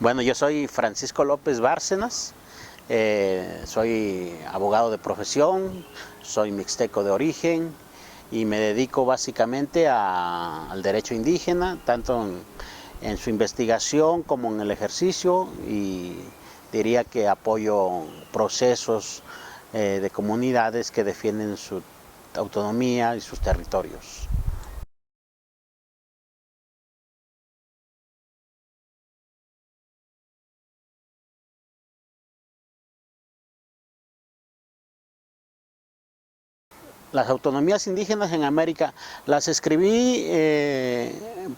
Bueno, yo soy Francisco López Bárcenas, soy abogado de profesión, soy mixteco de origen y me dedico básicamente al derecho indígena, tanto en su investigación como en el ejercicio, y diría que apoyo procesos de comunidades que defienden su autonomía y sus territorios. Las autonomías indígenas en América las escribí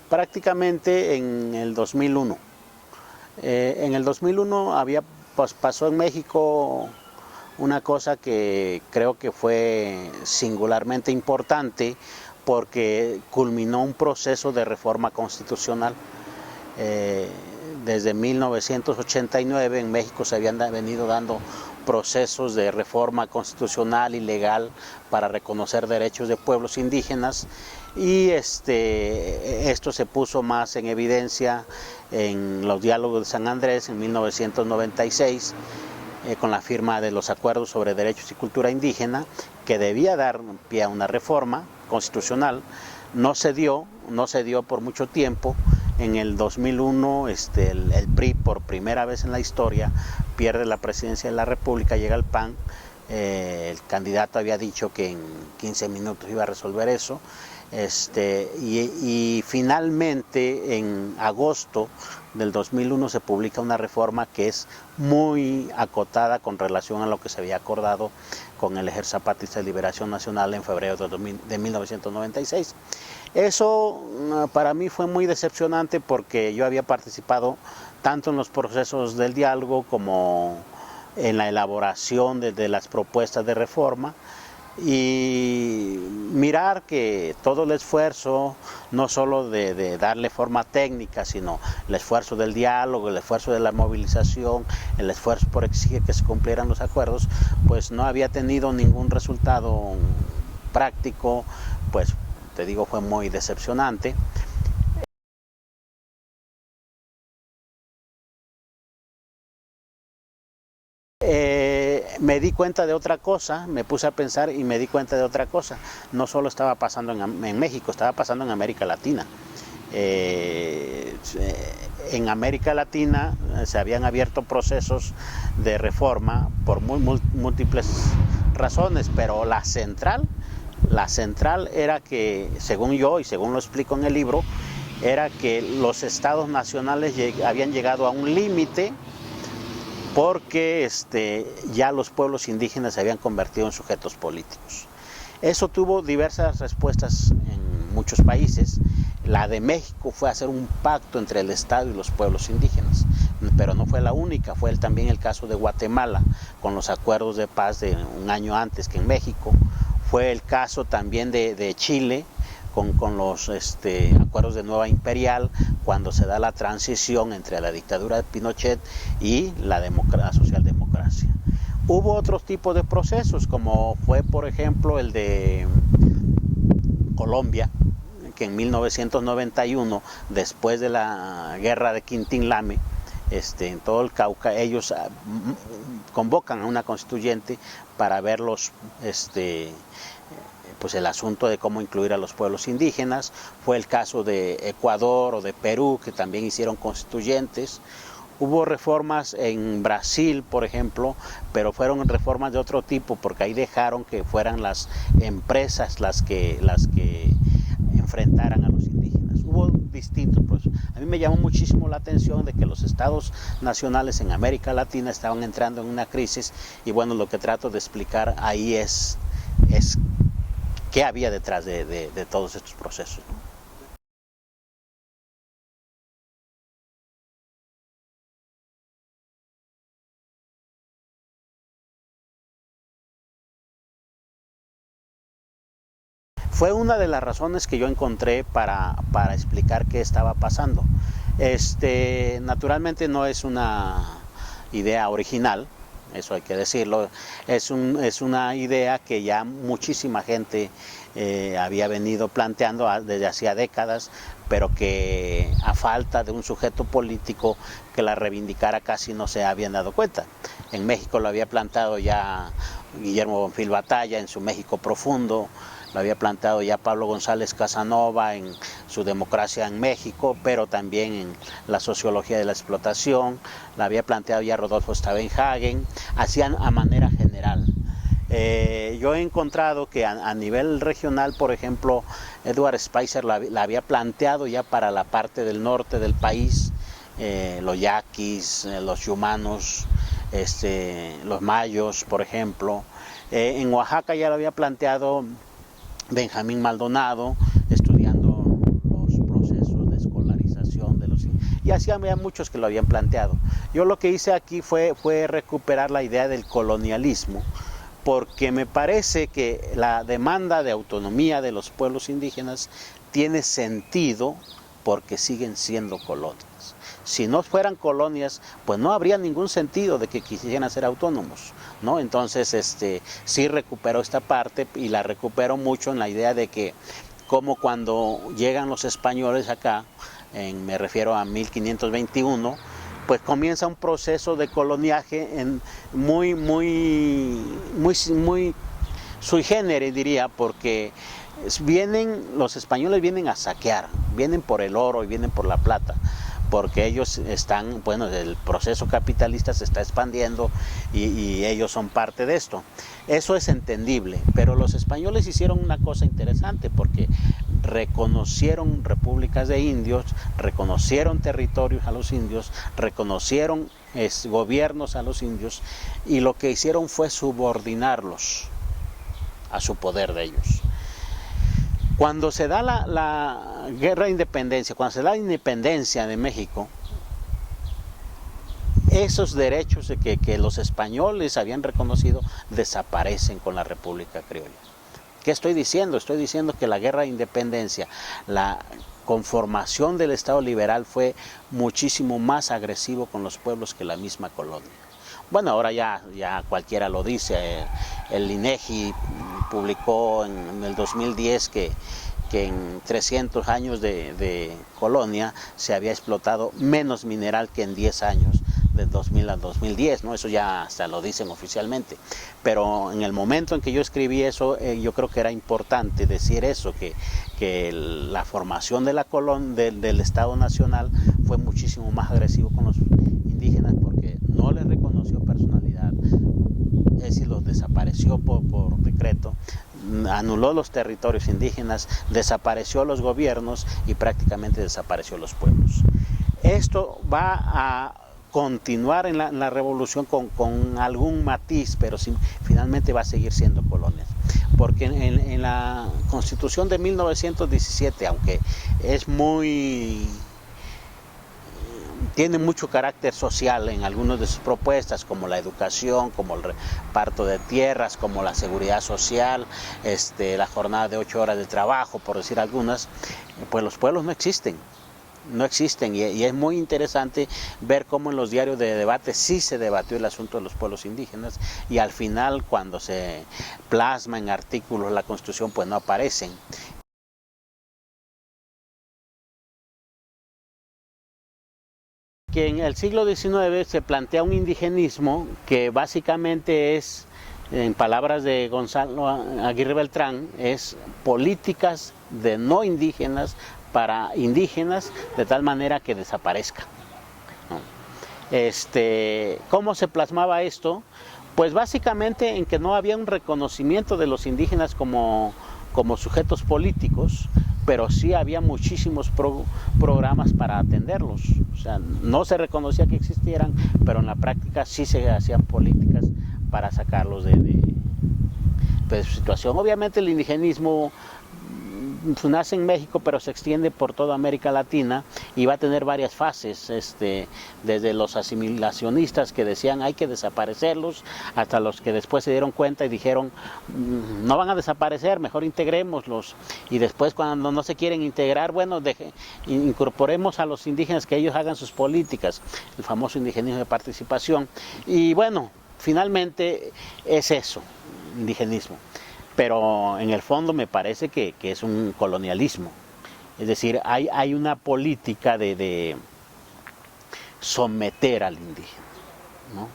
prácticamente en el 2001. En el 2001 pasó en México una cosa que creo que fue singularmente importante, porque culminó un proceso de reforma constitucional. Desde 1989 en México se habían venido dando procesos de reforma constitucional y legal para reconocer derechos de pueblos indígenas, y esto se puso más en evidencia en los diálogos de San Andrés en 1996, con la firma de los acuerdos sobre derechos y cultura indígena, que debía dar pie a una reforma constitucional. No se dio por mucho tiempo. En el 2001 el PRI, por primera vez en la historia, pierde la presidencia de la República, llega el PAN. El candidato había dicho que en 15 minutos iba a resolver eso. Y finalmente en agosto del 2001 se publica una reforma que es muy acotada con relación a lo que se había acordado con el Ejército Zapatista de Liberación Nacional en febrero de 1996. Eso para mí fue muy decepcionante, porque yo había participado tanto en los procesos del diálogo como en la elaboración de las propuestas de reforma, y mirar que todo el esfuerzo, no solo de darle forma técnica, sino el esfuerzo del diálogo, el esfuerzo de la movilización, el esfuerzo por exigir que se cumplieran los acuerdos, pues no había tenido ningún resultado práctico. Pues te digo, fue muy decepcionante. Me di cuenta de otra cosa, me puse a pensar y me di cuenta de otra cosa. No solo estaba pasando en México, estaba pasando en América Latina. En América Latina se habían abierto procesos de reforma por múltiples razones, pero la central era que, según yo y según lo explico en el libro, era que los estados nacionales habían llegado a un límite, porque ya los pueblos indígenas se habían convertido en sujetos políticos. Eso tuvo diversas respuestas en muchos países. La de México fue hacer un pacto entre el Estado y los pueblos indígenas, pero no fue la única. Fue también el caso de Guatemala, con los acuerdos de paz de un año antes que en México. Fue el caso también de Chile, con los acuerdos de Nueva Imperial, cuando se da la transición entre la dictadura de Pinochet y la socialdemocracia. Hubo otros tipos de procesos, como fue, por ejemplo, el de Colombia, que en 1991, después de la guerra de Quintín-Lame, en todo el Cauca, ellos convocan a una constituyente para ver pues el asunto de cómo incluir a los pueblos indígenas. Fue el caso de Ecuador o de Perú, que también hicieron constituyentes. Hubo reformas en Brasil, por ejemplo, pero fueron reformas de otro tipo, porque ahí dejaron que fueran las empresas las que enfrentaran a los indígenas. Hubo distintos procesos. A mí me llamó muchísimo la atención de que los estados nacionales en América Latina estaban entrando en una crisis, y bueno, lo que trato de explicar ahí es qué había detrás de todos estos procesos, ¿no? Fue una de las razones que yo encontré para explicar qué estaba pasando. Naturalmente no es una idea original. eso hay que decirlo. Es una idea que ya muchísima gente había venido planteando desde hacía décadas, pero que a falta de un sujeto político que la reivindicara casi no se habían dado cuenta. En México lo había plantado ya Guillermo Bonfil Batalla en su México Profundo, lo había planteado ya Pablo González Casanova en su Democracia en México, pero también en la Sociología de la Explotación, la había planteado ya Rodolfo Stavenhagen, hacían a manera general. Yo he encontrado que a nivel regional, por ejemplo, Edward Spicer la había planteado ya para la parte del norte del país, los yaquis, los yumanos, los mayos, por ejemplo. En Oaxaca ya lo había planteado Benjamín Maldonado, estudiando los procesos de escolarización de los... Y así había muchos que lo habían planteado. Yo lo que hice aquí fue recuperar la idea del colonialismo, porque me parece que la demanda de autonomía de los pueblos indígenas tiene sentido porque siguen siendo colonias. Si no fueran colonias, pues no habría ningún sentido de que quisieran ser autónomos, ¿no? Entonces, sí recupero esta parte y la recupero mucho en la idea de que como cuando llegan los españoles acá, me refiero a 1521, pues comienza un proceso de coloniaje muy sui generis, diría, porque los españoles vienen a saquear, vienen por el oro y vienen por la plata, porque ellos están, bueno, el proceso capitalista se está expandiendo y ellos son parte de esto. Eso es entendible, pero los españoles hicieron una cosa interesante porque reconocieron repúblicas de indios, reconocieron territorios a los indios, reconocieron gobiernos a los indios y lo que hicieron fue subordinarlos a su poder de ellos. Cuando se da la guerra de independencia, cuando se da la independencia de México, esos derechos que los españoles habían reconocido desaparecen con la República Criolla. ¿Qué estoy diciendo? Estoy diciendo que la guerra de independencia, la conformación del Estado liberal fue muchísimo más agresivo con los pueblos que la misma colonia. Bueno, ahora ya cualquiera lo dice, el INEGI publicó en el 2010 que en 300 años de colonia se había explotado menos mineral que en 10 años, del 2000 al 2010, ¿no? Eso ya hasta lo dicen oficialmente. Pero en el momento en que yo escribí eso, yo creo que era importante decir eso, que la formación de del Estado Nacional fue muchísimo más agresivo con los indígenas porque no les reconoció personalidad, es decir, los desapareció por decreto, anuló los territorios indígenas, desapareció los gobiernos y prácticamente desapareció los pueblos. Esto va a continuar en la revolución con algún matiz, pero finalmente va a seguir siendo colonias. Porque en la Constitución de 1917, aunque es tiene mucho carácter social en algunas de sus propuestas, como la educación, como el reparto de tierras, como la seguridad social, la jornada de 8 horas de trabajo, por decir algunas, pues los pueblos no existen. No existen y es muy interesante ver cómo en los diarios de debate sí se debatió el asunto de los pueblos indígenas y al final cuando se plasma en artículos la Constitución pues no aparecen. Que en el siglo XIX se plantea un indigenismo que básicamente es, en palabras de Gonzalo Aguirre Beltrán, es políticas de no indígenas para indígenas de tal manera que desaparezca. ¿Cómo se plasmaba esto? Pues básicamente en que no había un reconocimiento de los indígenas como sujetos políticos, pero sí había muchísimos programas para atenderlos. O sea, no se reconocía que existieran, pero en la práctica sí se hacían políticas para sacarlos de su situación. Obviamente el indigenismo nace en México, pero se extiende por toda América Latina y va a tener varias fases, desde los asimilacionistas que decían hay que desaparecerlos, hasta los que después se dieron cuenta y dijeron no van a desaparecer, mejor integrémoslos, y después cuando no se quieren integrar, bueno, incorporemos a los indígenas que ellos hagan sus políticas, el famoso indigenismo de participación, y bueno, finalmente es eso, indigenismo. Pero en el fondo me parece que es un colonialismo. Es decir, hay una política de someter al indígena, ¿no?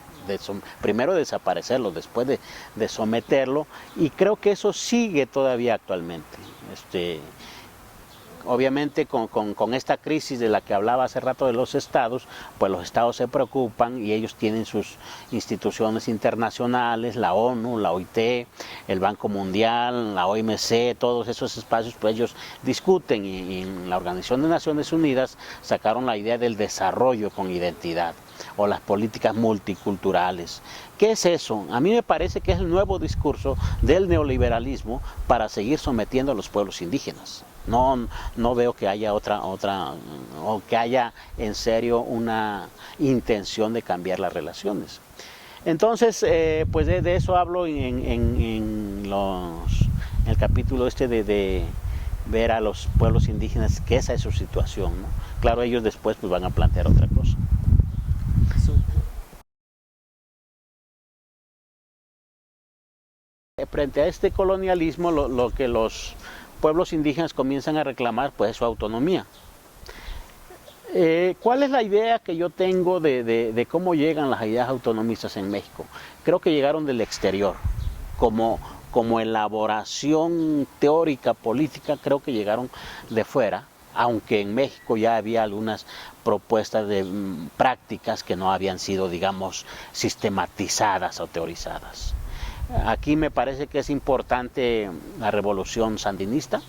Primero desaparecerlo, después de someterlo, y creo que eso sigue todavía actualmente. Obviamente con esta crisis de la que hablaba hace rato de los estados, pues los estados se preocupan y ellos tienen sus instituciones internacionales, la ONU, la OIT, el Banco Mundial, la OMC, todos esos espacios, pues ellos discuten y en la Organización de Naciones Unidas sacaron la idea del desarrollo con identidad o las políticas multiculturales. ¿Qué es eso? A mí me parece que es el nuevo discurso del neoliberalismo para seguir sometiendo a los pueblos indígenas. No veo que haya o que haya en serio una intención de cambiar las relaciones. Entonces, pues de eso hablo en el capítulo de ver a los pueblos indígenas, que esa es su situación, ¿no? Claro, ellos después pues van a plantear otra cosa. Frente a este colonialismo, lo que los pueblos indígenas comienzan a reclamar pues es su autonomía. ¿Cuál es la idea que yo tengo de cómo llegan las ideas autonomistas en México? Creo que llegaron del exterior, como elaboración teórica, política, creo que llegaron de fuera, aunque en México ya había algunas propuestas de prácticas que no habían sido, digamos, sistematizadas o teorizadas. Aquí me parece que es importante la revolución sandinista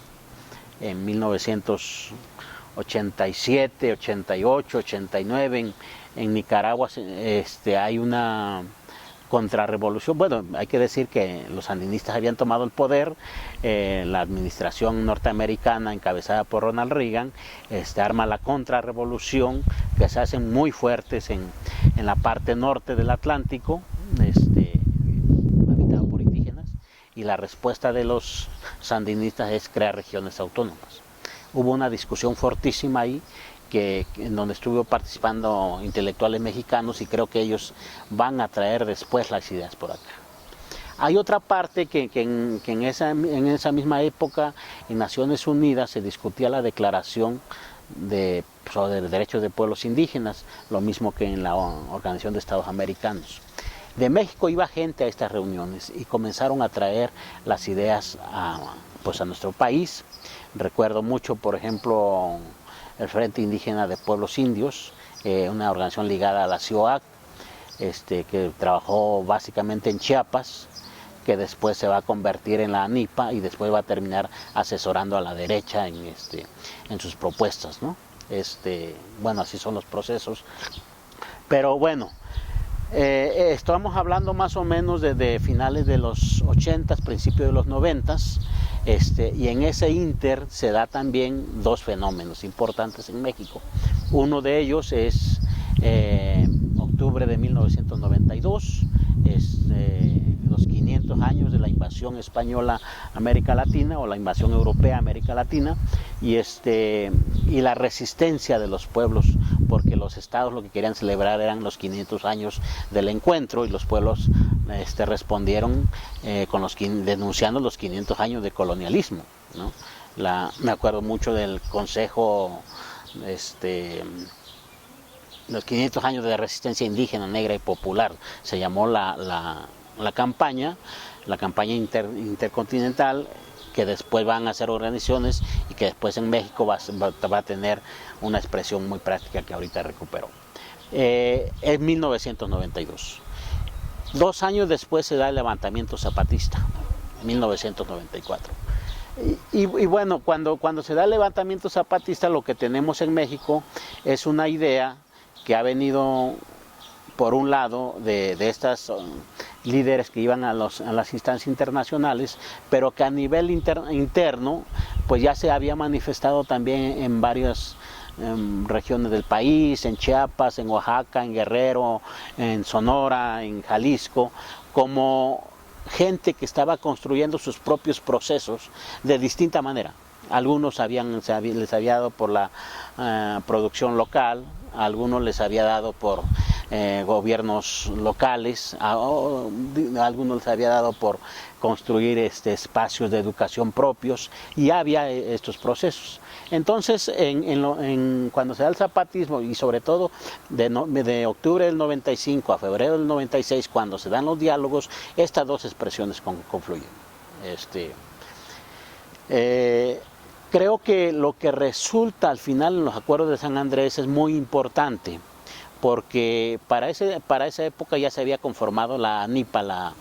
en 1987, 88, 89 en Nicaragua hay una contrarrevolución. Bueno, hay que decir que los sandinistas habían tomado el poder, la administración norteamericana encabezada por Ronald Reagan arma la contrarrevolución, que se hacen muy fuertes en la parte norte del Atlántico, y la respuesta de los sandinistas es crear regiones autónomas. Hubo una discusión fortísima ahí, en donde estuvo participando intelectuales mexicanos, y creo que ellos van a traer después las ideas por acá. Hay otra parte que en esa misma época en Naciones Unidas se discutía la declaración sobre derechos de pueblos indígenas, lo mismo que en la Organización de Estados Americanos. De México iba gente a estas reuniones y comenzaron a traer las ideas a nuestro país. Recuerdo mucho, por ejemplo, el Frente Indígena de Pueblos Indios, una organización ligada a la CIOAC, que trabajó básicamente en Chiapas, que después se va a convertir en la ANIPA y después va a terminar asesorando a la derecha en sus propuestas, ¿no? Bueno, así son los procesos. Pero bueno, estamos hablando más o menos de finales de los 80s, principios de los 90s, y en ese inter se da también dos fenómenos importantes en México. Uno de ellos es octubre de 1992, los 500 años de la invasión española a América Latina, o la invasión europea a América Latina, y la resistencia de los pueblos, porque los estados lo que querían celebrar eran los 500 años del encuentro, y los pueblos respondieron denunciando los 500 años de colonialismo, ¿no? Me acuerdo mucho del consejo, los 500 años de resistencia indígena, negra y popular, se llamó la campaña intercontinental, que después van a ser organizaciones y que después en México va a tener una expresión muy práctica que ahorita recupero. Es 1992. 2 años después se da el levantamiento zapatista, 1994. Y bueno, cuando se da el levantamiento zapatista, lo que tenemos en México es una idea que ha venido, por un lado, de estas líderes que iban a las instancias internacionales, pero que a nivel interno pues ya se había manifestado también en varias regiones del país, en Chiapas, en Oaxaca, en Guerrero, en Sonora, en Jalisco, como gente que estaba construyendo sus propios procesos de distinta manera. Algunos les había dado por la producción local, a algunos les había dado por gobiernos locales, a algunos les había dado por construir espacios de educación propios, y había estos procesos. Entonces, cuando se da el zapatismo, y sobre todo de octubre del 95 a febrero del 96, cuando se dan los diálogos, estas dos expresiones confluyen. Creo que lo que resulta al final en los acuerdos de San Andrés es muy importante, porque para esa época ya se había conformado la ANIPA,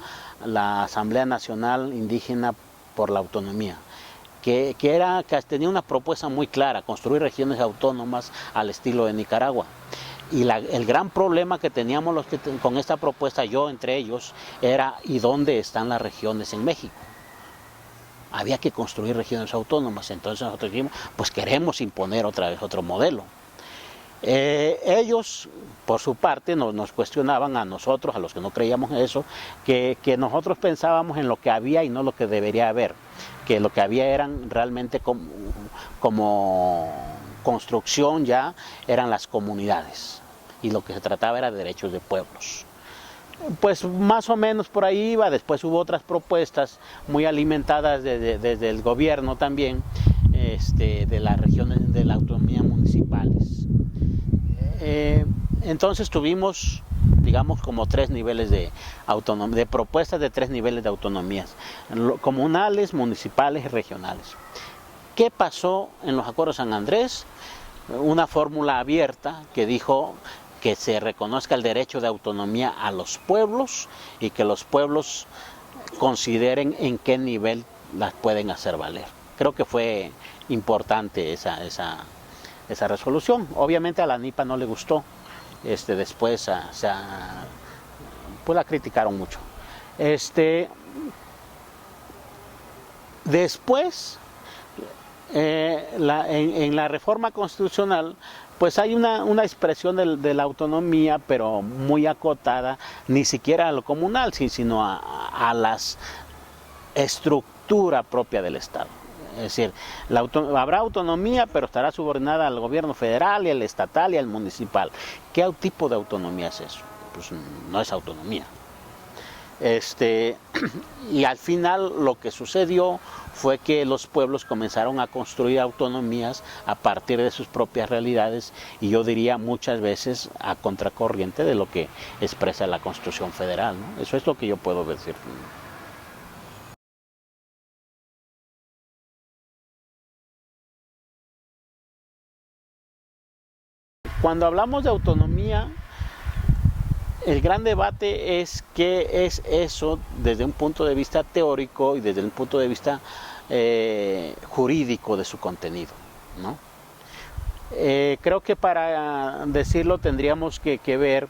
la Asamblea Nacional Indígena por la Autonomía, que tenía una propuesta muy clara: construir regiones autónomas al estilo de Nicaragua. Y el gran problema que teníamos con esta propuesta, yo entre ellos, era ¿y dónde están las regiones en México? Había que construir regiones autónomas. Entonces nosotros dijimos, pues queremos imponer otra vez otro modelo. Ellos, por su parte, nos cuestionaban a nosotros, a los que no creíamos en eso, que nosotros pensábamos en lo que había y no lo que debería haber, que lo que había eran realmente como construcción ya eran las comunidades, y lo que se trataba era de derechos de pueblos. Pues más o menos por ahí iba. Después hubo otras propuestas muy alimentadas desde el gobierno también, de las regiones de la autonomía municipales. Entonces tuvimos, digamos, como tres niveles de propuestas de tres niveles de autonomías: comunales, municipales y regionales. ¿Qué pasó en los acuerdos de San Andrés? Una fórmula abierta que dijo que se reconozca el derecho de autonomía a los pueblos y que los pueblos consideren en qué nivel las pueden hacer valer. Creo que fue importante esa resolución. Obviamente a la ANIPA no le gustó. Después pues la criticaron mucho. Después, en la reforma constitucional, pues hay una expresión de la autonomía, pero muy acotada, ni siquiera a lo comunal, sino a la estructura propia del Estado. Es decir, habrá autonomía, pero estará subordinada al gobierno federal y al estatal y al municipal. ¿Qué tipo de autonomía es eso? Pues no es autonomía. Y al final lo que sucedió fue que los pueblos comenzaron a construir autonomías a partir de sus propias realidades, y yo diría muchas veces a contracorriente de lo que expresa la Constitución Federal, ¿no? Eso es lo que yo puedo decir. Cuando hablamos de autonomía, el gran debate es qué es eso desde un punto de vista teórico y desde un punto de vista jurídico de su contenido, ¿no? Creo que para decirlo tendríamos que ver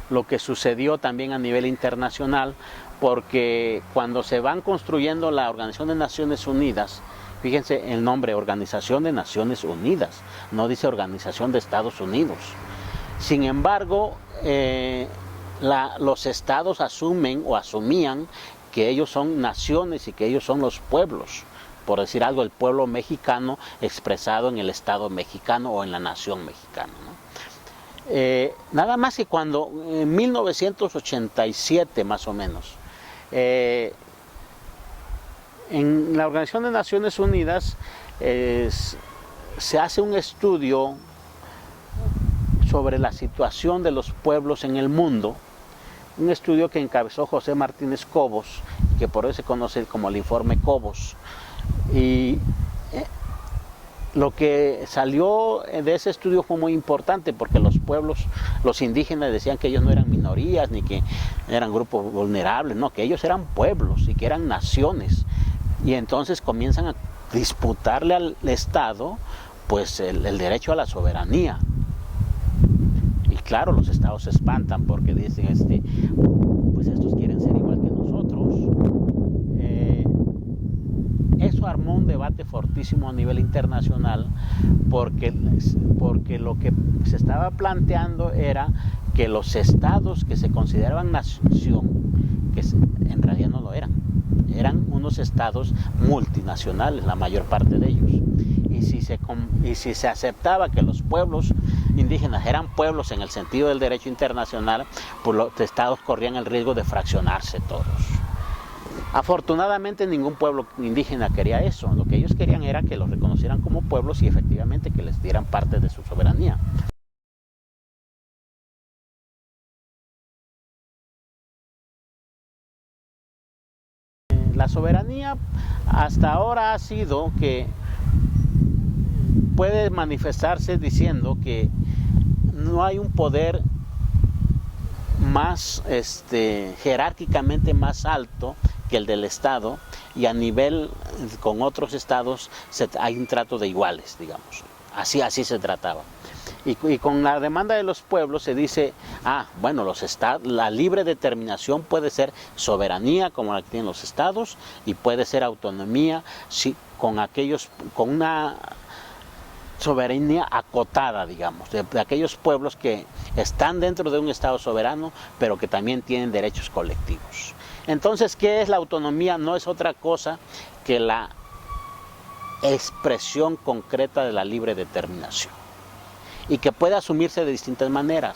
lo que sucedió también a nivel internacional, porque cuando se van construyendo la Organización de Naciones Unidas, fíjense el nombre, Organización de Naciones Unidas, no dice Organización de Estados Unidos. Sin embargo, los estados asumen o asumían que ellos son naciones y que ellos son los pueblos. Por decir algo, el pueblo mexicano expresado en el Estado mexicano o en la nación mexicana, ¿no? Nada más que cuando en 1987 más o menos, en la Organización de Naciones Unidas se hace un estudio sobre la situación de los pueblos en el mundo, un estudio que encabezó José Martínez Cobos, que por eso se conoce como el informe Cobos. Y lo que salió de ese estudio fue muy importante, porque los pueblos, los indígenas, decían que ellos no eran minorías ni que eran grupos vulnerables, no, que ellos eran pueblos y que eran naciones. Y entonces comienzan a disputarle al Estado pues el derecho a la soberanía. Y claro, los estados se espantan porque dicen, pues estos quieren ser igual que nosotros. Eso armó un debate fortísimo a nivel internacional, porque lo que se estaba planteando era que los estados que se consideraban nación, que en realidad no lo eran unos estados multinacionales, la mayor parte de ellos. Y si se aceptaba que los pueblos indígenas eran pueblos en el sentido del derecho internacional, pues los estados corrían el riesgo de fraccionarse todos. Afortunadamente ningún pueblo indígena quería eso, lo que ellos querían era que los reconocieran como pueblos y efectivamente que les dieran parte de su soberanía. La soberanía hasta ahora ha sido que puede manifestarse diciendo que no hay un poder más jerárquicamente más alto que el del Estado, y a nivel con otros estados hay un trato de iguales, digamos. Así se trataba. Y con la demanda de los pueblos se dice, bueno, la libre determinación puede ser soberanía como la que tienen los estados, y puede ser autonomía con una soberanía acotada, digamos, de aquellos pueblos que están dentro de un estado soberano, pero que también tienen derechos colectivos. Entonces, ¿qué es la autonomía? No es otra cosa que la expresión concreta de la libre determinación, y que puede asumirse de distintas maneras,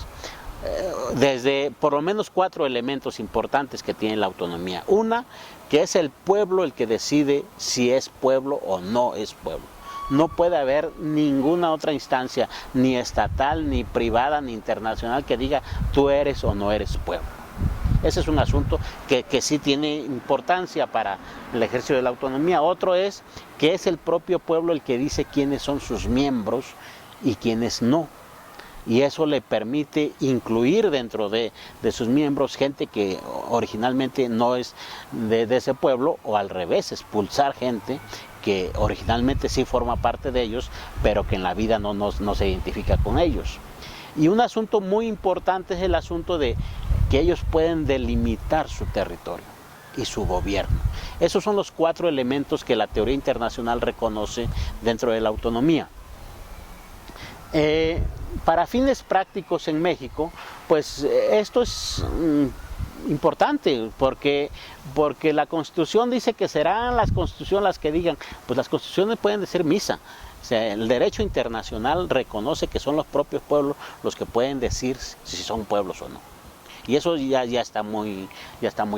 desde por lo menos 4 elementos importantes que tiene la autonomía. Una, que es el pueblo el que decide si es pueblo o no es pueblo. No puede haber ninguna otra instancia, ni estatal, ni privada, ni internacional, que diga tú eres o no eres pueblo. Ese es un asunto que sí tiene importancia para el ejercicio de la autonomía. Otro es que es el propio pueblo el que dice quiénes son sus miembros y quiénes no. Y eso le permite incluir dentro de sus miembros gente que originalmente no es de ese pueblo, o al revés, expulsar gente que originalmente sí forma parte de ellos, pero que en la vida no se identifica con ellos. Y un asunto muy importante es el asunto de que ellos pueden delimitar su territorio y su gobierno. Esos son los 4 elementos que la teoría internacional reconoce dentro de la autonomía. Para fines prácticos en México, pues esto es importante, porque la Constitución dice que serán las constituciones las que digan, pues las constituciones pueden decir misa. O sea, el derecho internacional reconoce que son los propios pueblos los que pueden decir si son pueblos o no. Y eso ya está muy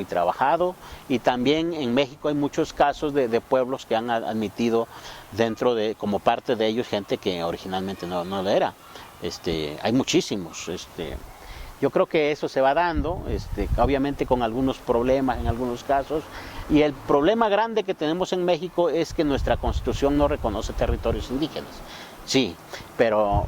trabajado, y también en México hay muchos casos de pueblos que han admitido como parte de ellos gente que originalmente no lo era. Hay muchísimos. Yo creo que eso se va dando, obviamente con algunos problemas en algunos casos, y el problema grande que tenemos en México es que nuestra Constitución no reconoce territorios indígenas. Sí, pero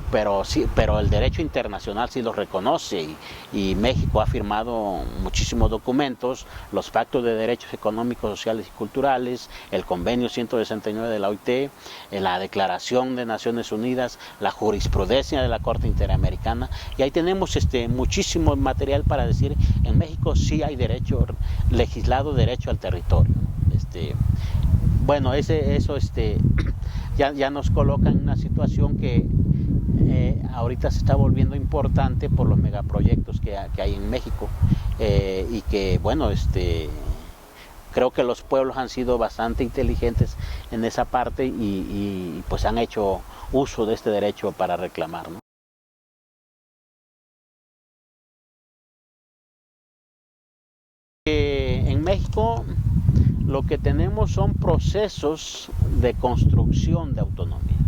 el derecho internacional sí los reconoce, y México ha firmado muchísimos documentos, los pactos de derechos económicos, sociales y culturales, el convenio 169 de la OIT, la Declaración de Naciones Unidas, la jurisprudencia de la Corte Interamericana, y ahí tenemos muchísimo material para decir, en México sí hay legislado derecho al territorio. Bueno, eso ya nos coloca en una situación que ahorita se está volviendo importante por los megaproyectos que hay en México, y que, bueno, creo que los pueblos han sido bastante inteligentes en esa parte, y pues han hecho uso de este derecho para reclamar, ¿no? En México lo que tenemos son procesos de construcción de autonomías.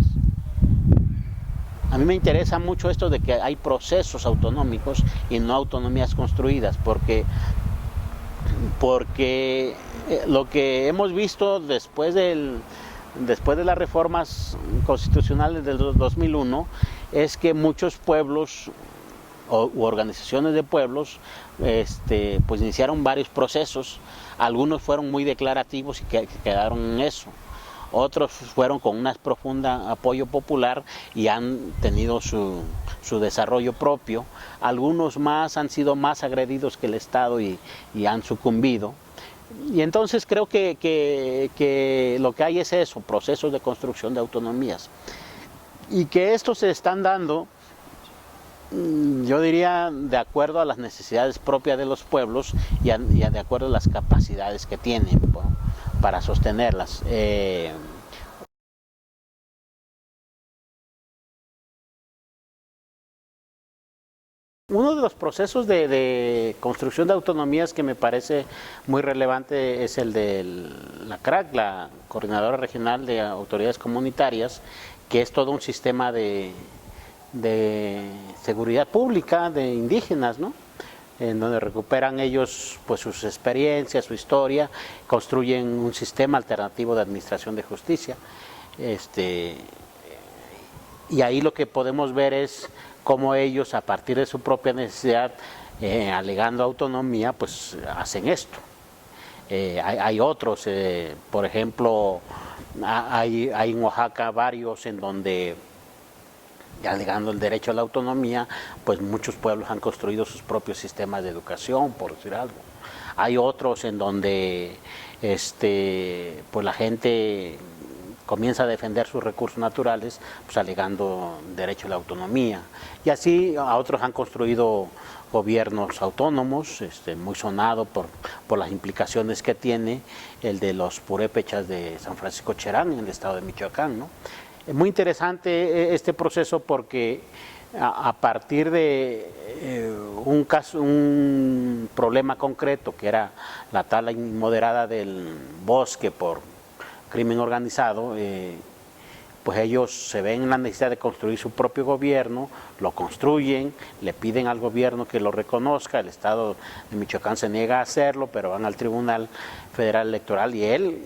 A mí me interesa mucho esto de que hay procesos autonómicos y no autonomías construidas, porque lo que hemos visto después de las reformas constitucionales del 2001 es que muchos pueblos u organizaciones de pueblos pues iniciaron varios procesos. Algunos fueron muy declarativos y quedaron en eso. Otros fueron con un profundo apoyo popular y han tenido su desarrollo propio. Algunos más han sido más agredidos que el Estado y han sucumbido. Y entonces creo que lo que hay es eso, procesos de construcción de autonomías. Y que estos se están dando, yo diría, de acuerdo a las necesidades propias de los pueblos y de acuerdo a las capacidades que tienen para sostenerlas. Uno de los procesos de construcción de autonomías que me parece muy relevante es el de la CRAC, la Coordinadora Regional de Autoridades Comunitarias, que es todo un sistema de seguridad pública de indígenas, ¿no? En donde recuperan ellos pues sus experiencias, su historia, construyen un sistema alternativo de administración de justicia. Y ahí lo que podemos ver es cómo ellos, a partir de su propia necesidad, alegando autonomía, pues hacen esto. Hay otros, por ejemplo, hay en Oaxaca varios en donde, alegando el derecho a la autonomía, pues muchos pueblos han construido sus propios sistemas de educación, por decir algo. Hay otros en donde pues la gente comienza a defender sus recursos naturales, pues alegando derecho a la autonomía. Y así a otros han construido gobiernos autónomos, muy sonado por las implicaciones que tiene el de los purépechas de San Francisco Cherán, en el estado de Michoacán, ¿no? Es muy interesante este proceso porque a partir de un problema concreto, que era la tala inmoderada del bosque por crimen organizado, pues ellos se ven en la necesidad de construir su propio gobierno, lo construyen, le piden al gobierno que lo reconozca, el estado de Michoacán se niega a hacerlo, pero van al Tribunal Federal Electoral y él,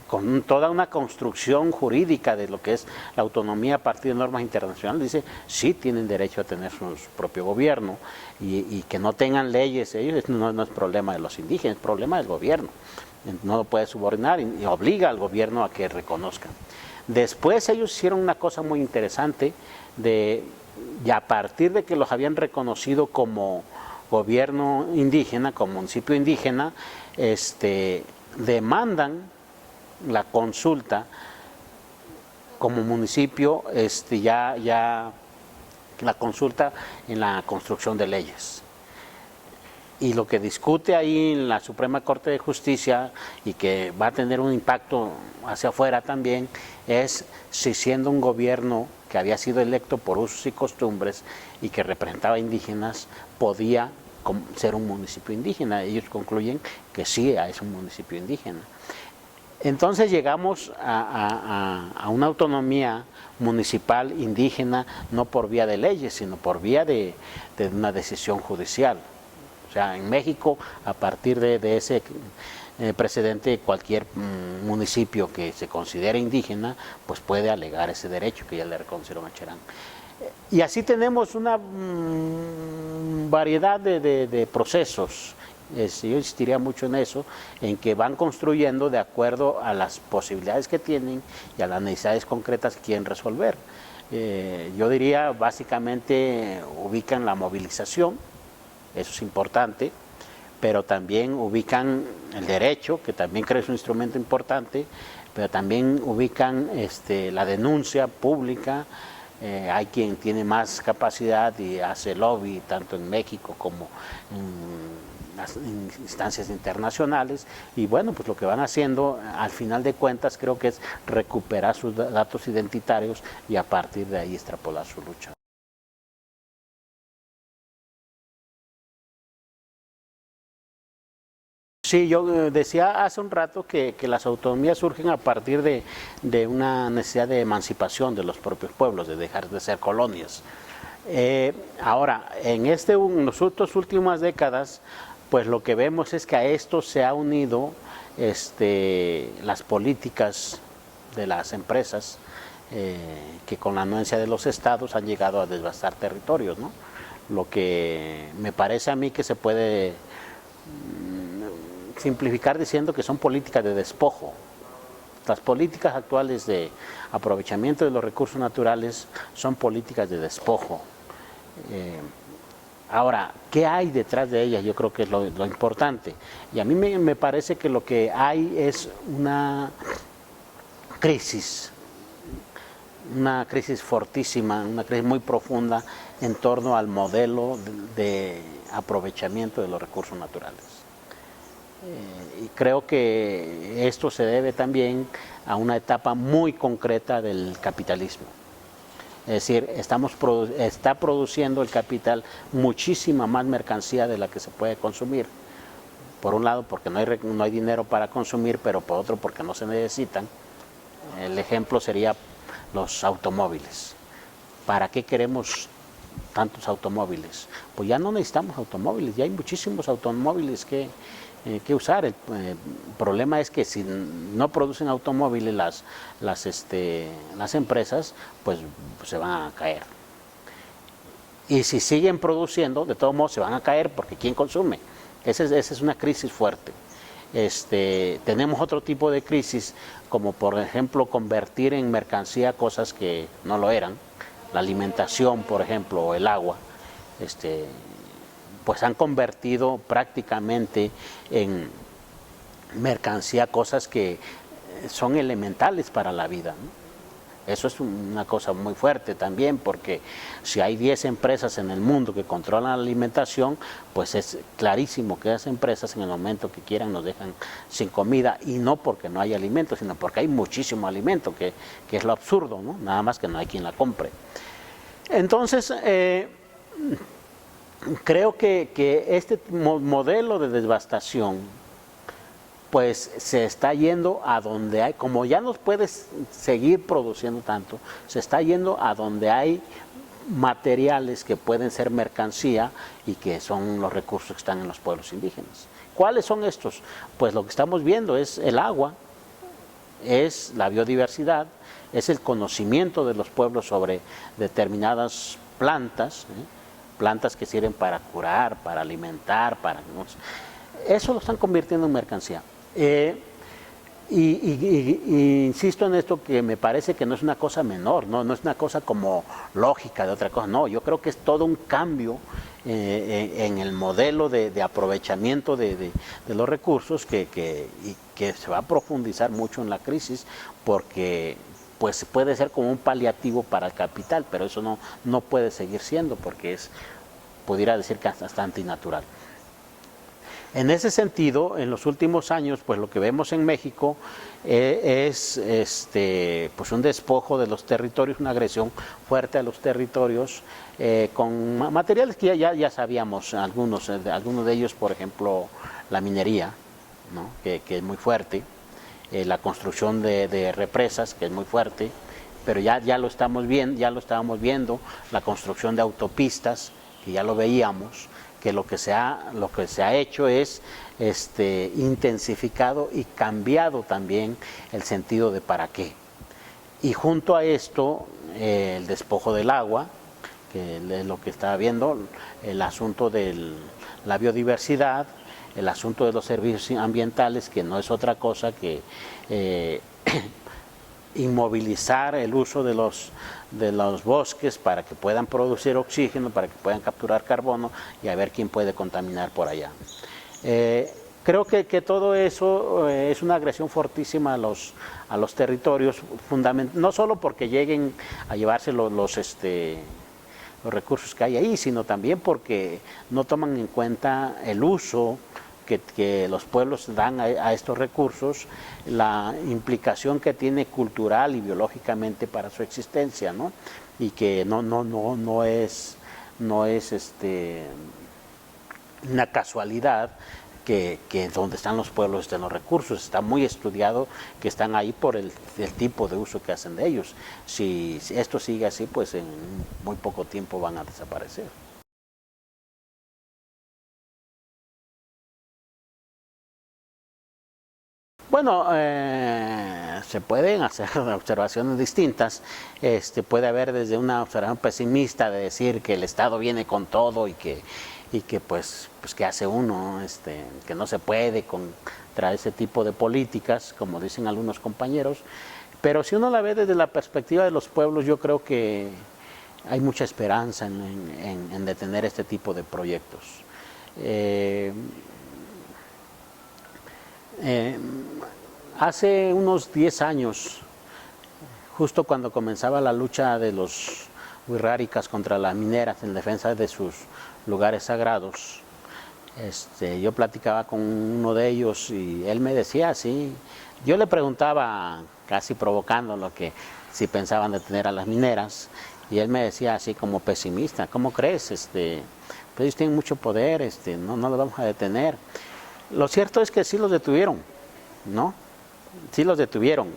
con toda una construcción jurídica de lo que es la autonomía a partir de normas internacionales, dice, sí tienen derecho a tener su propio gobierno y que no tengan leyes, ellos no es problema de los indígenas, es problema del gobierno. No lo puede subordinar y obliga al gobierno a que reconozcan. Después ellos hicieron una cosa muy interesante, y a partir de que los habían reconocido como gobierno indígena, como municipio indígena, demandan la consulta como municipio, ya la consulta en la construcción de leyes. Y lo que discute ahí en la Suprema Corte de Justicia y que va a tener un impacto hacia afuera también es si, siendo un gobierno que había sido electo por usos y costumbres y que representaba indígenas, podía ser un municipio indígena. Ellos concluyen que sí, es un municipio indígena. Entonces llegamos a una autonomía municipal indígena no por vía de leyes, sino por vía de una decisión judicial. O sea, en México, a partir de ese precedente, cualquier municipio que se considere indígena, pues puede alegar ese derecho que ya le reconocieron a Cherán. Y así tenemos una variedad de procesos. Yo insistiría mucho en eso, en que van construyendo de acuerdo a las posibilidades que tienen y a las necesidades concretas que quieren resolver. Yo diría, básicamente, ubican la movilización. Eso es importante, pero también ubican el derecho, que también creo es un instrumento importante, pero también ubican la denuncia pública. Hay quien tiene más capacidad y hace lobby, tanto en México como en las instancias internacionales, y bueno, pues lo que van haciendo, al final de cuentas, creo que es recuperar sus datos identitarios y a partir de ahí extrapolar su lucha. Sí, yo decía hace un rato que las autonomías surgen a partir de una necesidad de emancipación de los propios pueblos, de dejar de ser colonias. Ahora, en las últimas décadas, pues lo que vemos es que a esto se ha unido las políticas de las empresas que con la anuencia de los estados han llegado a devastar territorios, ¿no? Lo que me parece a mí que se puede simplificar diciendo que son políticas de despojo. Las políticas actuales de aprovechamiento de los recursos naturales son políticas de despojo. Ahora, ¿qué hay detrás de ellas? Yo creo que es lo importante. Y a mí me parece que lo que hay es una crisis fortísima, una crisis muy profunda en torno al modelo de aprovechamiento de los recursos naturales. Y creo que esto se debe también a una etapa muy concreta del capitalismo. Es decir, está produciendo el capital muchísima más mercancía de la que se puede consumir. Por un lado porque no hay dinero para consumir, pero por otro porque no se necesitan. El ejemplo sería los automóviles. ¿Para qué queremos tantos automóviles? Pues ya no necesitamos automóviles, ya hay muchísimos automóviles que usar. El problema es que si no producen automóviles las empresas, pues se van a caer. Y si siguen produciendo, de todos modos se van a caer porque ¿quién consume? Esa es una crisis fuerte. Tenemos otro tipo de crisis, como por ejemplo convertir en mercancía cosas que no lo eran. La alimentación, por ejemplo, o el agua, pues han convertido prácticamente en mercancía cosas que son elementales para la vida, ¿no? Eso es una cosa muy fuerte también, porque si hay 10 empresas en el mundo que controlan la alimentación, pues es clarísimo que esas empresas en el momento que quieran nos dejan sin comida, y no porque no hay alimento, sino porque hay muchísimo alimento, que es lo absurdo, ¿no? Nada más que no hay quien la compre. Entonces, creo que este modelo de devastación pues se está yendo a donde hay, como ya no puedes seguir produciendo tanto, se está yendo a donde hay materiales que pueden ser mercancía y que son los recursos que están en los pueblos indígenas. ¿Cuáles son estos? Pues lo que estamos viendo es el agua, es la biodiversidad, es el conocimiento de los pueblos sobre determinadas plantas, plantas que sirven para curar, para alimentar, eso lo están convirtiendo en mercancía. Insisto en esto, que me parece que no es una cosa menor, no es una cosa como lógica de otra cosa, no, yo creo que es todo un cambio en el modelo de aprovechamiento de los recursos que se va a profundizar mucho en la crisis, porque pues puede ser como un paliativo para el capital, pero eso no puede seguir siendo, porque pudiera decir que es bastante innatural. En ese sentido, en los últimos años, pues lo que vemos en México es pues un despojo de los territorios, una agresión fuerte a los territorios, con materiales que ya sabíamos, algunos de ellos, por ejemplo, la minería, ¿no? que es muy fuerte, la construcción de represas, que es muy fuerte, pero ya lo estábamos viendo, la construcción de autopistas, que ya lo veíamos, que lo que se ha hecho es intensificado y cambiado también el sentido de para qué. Y junto a esto, el despojo del agua, que es lo que estaba viendo, el asunto de la biodiversidad, el asunto de los servicios ambientales, que no es otra cosa que inmovilizar el uso de los bosques para que puedan producir oxígeno, para que puedan capturar carbono, y a ver quién puede contaminar por allá. Creo que todo eso es una agresión fortísima a los territorios, no solo porque lleguen a llevarse los recursos que hay ahí, sino también porque no toman en cuenta el uso que los pueblos dan a estos recursos, la implicación que tiene cultural y biológicamente para su existencia, ¿no? Y que no es una casualidad que donde están los pueblos estén los recursos. Está muy estudiado que están ahí por el tipo de uso que hacen de ellos. Si esto sigue así, pues en muy poco tiempo van a desaparecer. Bueno, se pueden hacer observaciones distintas. Puede haber desde una observación pesimista de decir que el Estado viene con todo y que pues ¿qué hace uno? Que no se puede contra ese tipo de políticas, como dicen algunos compañeros. Pero si uno la ve desde la perspectiva de los pueblos, yo creo que hay mucha esperanza en detener este tipo de proyectos. Hace unos 10 años, justo cuando comenzaba la lucha de los wixárikas contra las mineras en defensa de sus lugares sagrados, yo platicaba con uno de ellos y él me decía así, yo le preguntaba casi provocándolo que si pensaban detener a las mineras, Y él me decía así como pesimista, ¿cómo crees? Pues ellos tienen mucho poder, no los vamos a detener. Lo cierto es que sí los detuvieron, ¿no? Sí los detuvieron.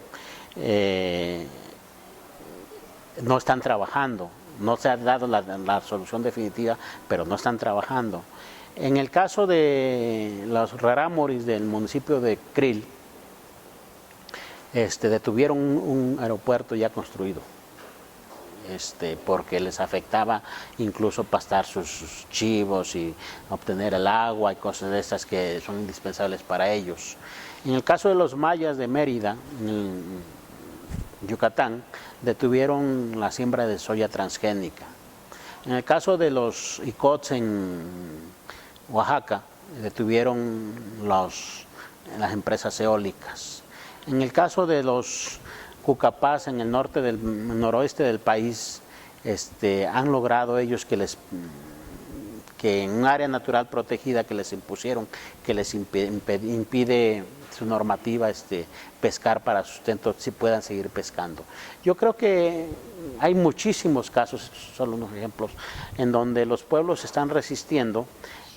No están trabajando, no se ha dado la solución definitiva, pero no están trabajando. En el caso de los rarámuris del municipio de Krill, detuvieron un aeropuerto ya construido, porque les afectaba incluso pastar sus chivos y obtener el agua y cosas de esas que son indispensables para ellos. En el caso de los mayas de Mérida, en Yucatán, detuvieron la siembra de soya transgénica. En el caso de los icots en Oaxaca, detuvieron las empresas eólicas. En el caso de los cucapás en el noroeste del país, han logrado ellos que en un área natural protegida que les impusieron, que les impide su normativa pescar para sustento, si puedan seguir pescando. Yo creo que hay muchísimos casos, solo unos ejemplos, en donde los pueblos están resistiendo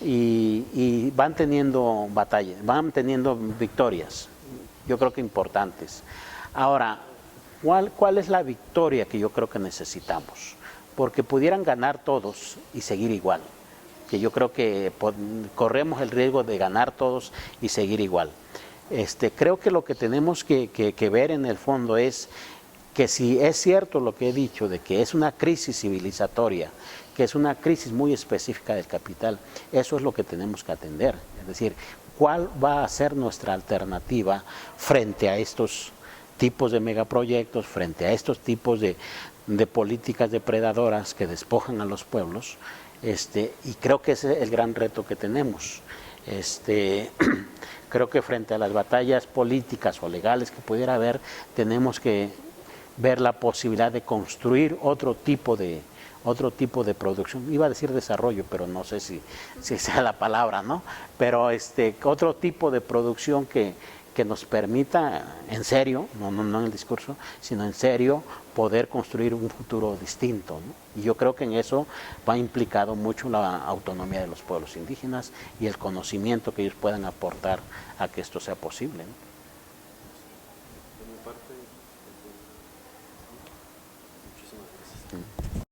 y van teniendo batallas, van teniendo victorias, yo creo que importantes. Ahora, ¿cuál es la victoria que yo creo que necesitamos? Porque pudieran ganar todos y seguir igual, que yo creo que corremos el riesgo de ganar todos y seguir igual. Creo que lo que tenemos que ver en el fondo es que si es cierto lo que he dicho de que es una crisis civilizatoria, que es una crisis muy específica del capital, eso es lo que tenemos que atender. Es decir, ¿cuál va a ser nuestra alternativa frente a estos tipos de megaproyectos, frente a estos tipos de políticas depredadoras que despojan a los pueblos? Y creo que ese es el gran reto que tenemos. Creo que frente a las batallas políticas o legales que pudiera haber, tenemos que ver la posibilidad de construir otro tipo de producción. Iba a decir desarrollo, pero no sé si sea la palabra, ¿no? Pero otro tipo de producción que nos permita, en serio, no en el discurso, sino en serio, poder construir un futuro distinto, ¿no? Y yo creo que en eso va implicado mucho la autonomía de los pueblos indígenas y el conocimiento que ellos puedan aportar a que esto sea posible, ¿no? De mi parte, muchísimas gracias.